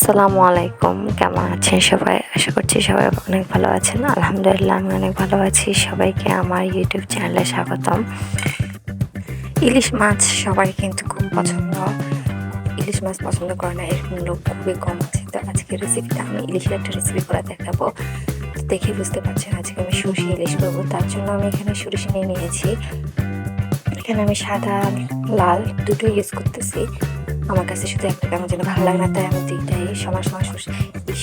আসসালামু আলাইকুম। কেমন আছেন সবাই? আশা করছি সবাই অনেক ভালো আছেন। আলহামদুলিল্লাহ আমি অনেক ভালো আছি। সবাইকে আমার ইউটিউব চ্যানেলে স্বাগতম। ইলিশ মাছ সবাই কিন্তু খুব পছন্দ। ইলিশ মাছ পছন্দ করে না এরকম লোক খুবই কম আছে। তো আজকের রেসিপিটা আমি ইলিশের একটা রেসিপি করে দেখাবো। তো দেখে বুঝতে পারছেন আজকে আমি সর্ষে ইলিশ করবো। তার জন্য আমি এখানে সরিষা নিয়ে নিয়েছি। এখানে আমি সাদা লাল দুটো ইউজ করতেছি। আমার কাছে শুধু একটা কেমন যেন ভালো লাগে না, তাই আমি দুইটাই সমান সমান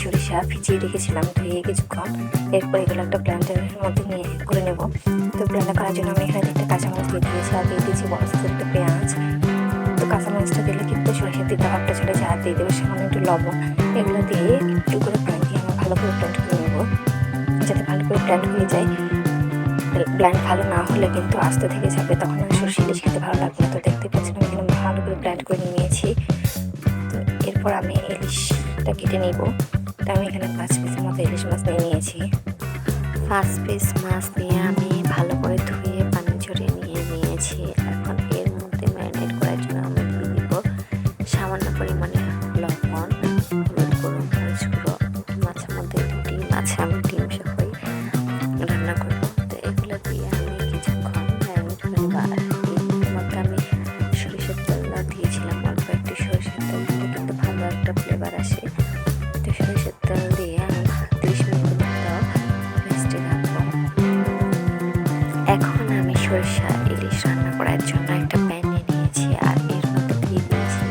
সরিষা ভিজিয়ে রেখেছিলাম ধুয়ে কিছুক্ষণ। এরপর এগুলো একটা ব্লেন্ডারের মধ্যে নিয়ে করে নেব। তো ব্লেন্ডার করার জন্য আমি এখানে একটা কাঁচামরিচ দিয়ে দিয়েছি আর দিয়ে দিয়েছি বড় সাইজের একটা পেঁয়াজ। তো কাঁচামরিচটা দিলে কিন্তু সরিষার দিতে ভাবটা চলে যায়। আর দিয়ে দেবো সামান্য একটু লবণ। এগুলো দিয়ে একটু করে পানি দিয়ে আমি ভালো করে ব্লেন্ড করে নেবো, যাতে ভালো করে ব্লেন্ড হয়ে যায়। ব্লেন্ড ভালো না হলে কিন্তু আস্তে থেকে যাবে, তখন আমি সরষে ইলিশ খেতে ভালো লাগবে না। তো দেখতে পাচ্ছেন আমি এখানে ভালো করে ব্লেন্ড করে নিয়েছি। তো এরপর আমি ইলিশটা কেটে নিব। তো আমি এখানে 5 পিসের মতো ইলিশ মাছ নিয়ে নিয়েছি। 5 পিস মাছ নিয়ে আমি ভালো করে ধুয়ে পানি ঝরিয়ে নিয়েছি। এখন এর মধ্যে ম্যারিনেট করার জন্য আমি দিয়ে দিব সামান্য পরিমাণে লবণ, হলুদ গুঁড়ো, মরিচ গুঁড়ো। মাছের মধ্যে মাছে আমি ডিম সহই রান্না করব। তো এগুলো দিয়ে আমি কিছুক্ষণ ম্যারিনেট করে নেব। আর এর মধ্যে আমি সরিষার তেল দিয়েছিলাম অল্প একটু। সরিষার তেল দিলে কিন্তু ভালো একটা ফ্লেভার আসে। তো সরিষার তেল দিয়ে আমি 30 মিনিট মতো রেস্টে রাখবো। এখন আমি সরিষা ইলিশ রান্না করার জন্য একটা প্যান নিয়ে নিয়েছি আর এর মধ্যে দিয়ে দিয়েছি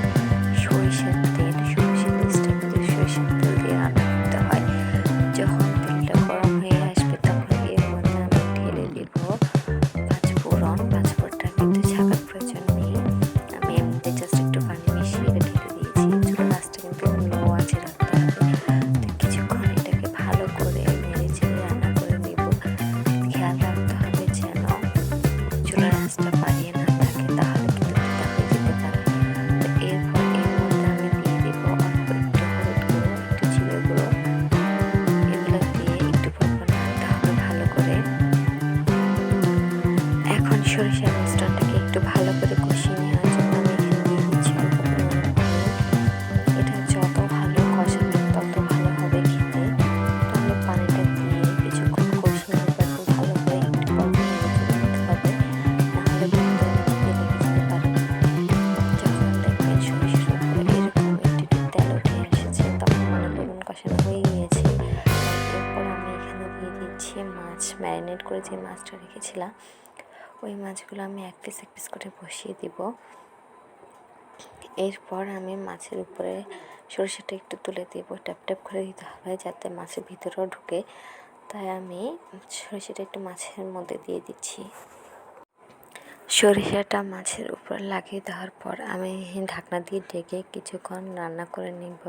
সরিষার তেল। সরিষার ইলিশটা কিন্তু সরিষার তেল দিয়ে রান্না করতে হয়। যখন তেলটা গরম হয়ে আসবে তখন এর মধ্যে আমি ঢেলে দেব পাঁচফোড়ন। পাঁচফোড়নটা কিন্তু ছাকার প্রয়োজন নেই, আমি এমনিতে জাস্ট একটু পানি মিশিয়ে ঢেলে দিয়েছি। চুলার আঁচটা কিন্তু লো আঁচে রাখতে হবে। তো কিছুক্ষণ এটাকে ভালো করে নেড়ে চেড়ে রান্না করে নেব। খেয়াল রাখতে হবে যেন চুলার আঁচটা বাড়িয়ে না থাকে, তাহলে কিন্তু তিতা হয়ে যেতে পারে। তো এরপর এর মধ্যে আমি দিয়ে দেব অল্প একটু হলুদ গুঁড়ো, একটু জিরে গুঁড়ো। এগুলো দিয়ে একটু পরিমাণ রাখতে হবে ভালো করে। এখন সরিষার মিশ্রণটাকে একটু ভালো করে কষিয়ে নেওয়ার জন্য আমি এখানে দিয়ে দিচ্ছি অল্প পরিমাণে পানি। এটা যত ভালো কষাবে তত ভালো হবে খেতে। তাহলে পানিটা দিয়ে কিছুক্ষণ কষিয়ে নেব। একটু ভালো করে একটু পর নেড়ে নিতে হবে, নাহলে কিন্তু নিচে লেগে যেতে পারে। যখন দেখবেন সরিষার উপরে এরকম একটু একটু তেল উঠে এসেছে তখন মনে করবেন কষানো হয়ে গিয়েছে। এরপর আমি এখানে দিয়ে দিচ্ছি মাছ। ম্যারিনেট করে যে মাছটা রেখেছিলাম ওই মাছগুলো আমি এক পিস করে বসিয়ে দিব। এরপর আমি মাছের উপরে সরিষাটা একটু তুলে দেবো, ট্যাপ ট্যাপ করে দিতে হবে যাতে মাছের ভিতরেও ঢুকে। তাই আমি সরিষাটা একটু মাছের মধ্যে দিয়ে দিচ্ছি। সরিষাটা মাছের উপর লাগিয়ে দেওয়ার পর আমি ঢাকনা দিয়ে ঢেকে কিছুক্ষণ রান্না করে নেব।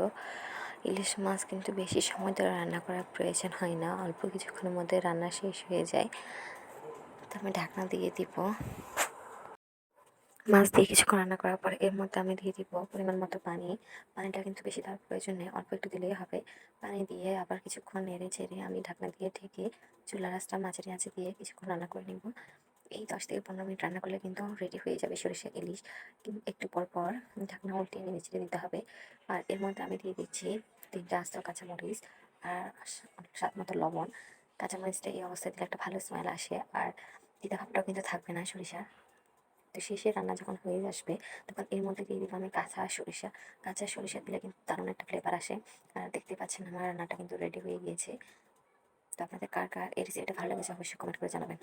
ইলিশ মাছ কিন্তু বেশি সময় ধরে রান্না করার প্রয়োজন হয় না, অল্প কিছুক্ষণের মধ্যে রান্না শেষ হয়ে যায়। তো আমি ঢাকনা দিয়ে দিব। মাছ দিয়ে কিছুক্ষণ রান্না করার পর এর মধ্যে আমি দিয়ে দিব পরিমাণ মতো পানি। পানিটা কিন্তু বেশি দেওয়ার প্রয়োজন নেই, অল্প একটু দিলেই হবে। পানি দিয়ে আবার কিছুক্ষণ নেড়ে চেড়ে আমি ঢাকনা দিয়ে ঢেকে চুলার আঁচটা মাঝারি আঁচে দিয়ে কিছুক্ষণ রান্না করে নেব। এই 10 থেকে 15 মিনিট রান্না করলে কিন্তু রেডি হয়ে যাবে সরিষা ইলিশ। কিন্তু একটু পর পর ঢাকনা উল্টিয়ে নেড়ে চেড়ে দিতে হবে। আর এর মধ্যে আমি দিয়ে দিচ্ছি 3টা আস্ত কাঁচামরিচ আর স্বাদ মতো লবণ। কাঁচামরিচটা এই অবস্থায় দিলে একটা ভালো স্মেল আসে আর তিতা ভাবটাও কিন্তু থাকবে না সরিষা। তো শেষে রান্না যখন হয়ে আসবে তখন এর মধ্যে দিয়ে দিব আমি কাঁচা সরিষা। কাঁচা সরিষা দিলে কিন্তু দারুণ একটা ফ্লেভার আসে। আর দেখতে পাচ্ছেন আমার রান্নাটা কিন্তু রেডি হয়ে গিয়েছে। তো আপনাদের কার কার এই রেসিপিটা ভালো লেগেছে অবশ্যই কমেন্ট করে জানাবেন।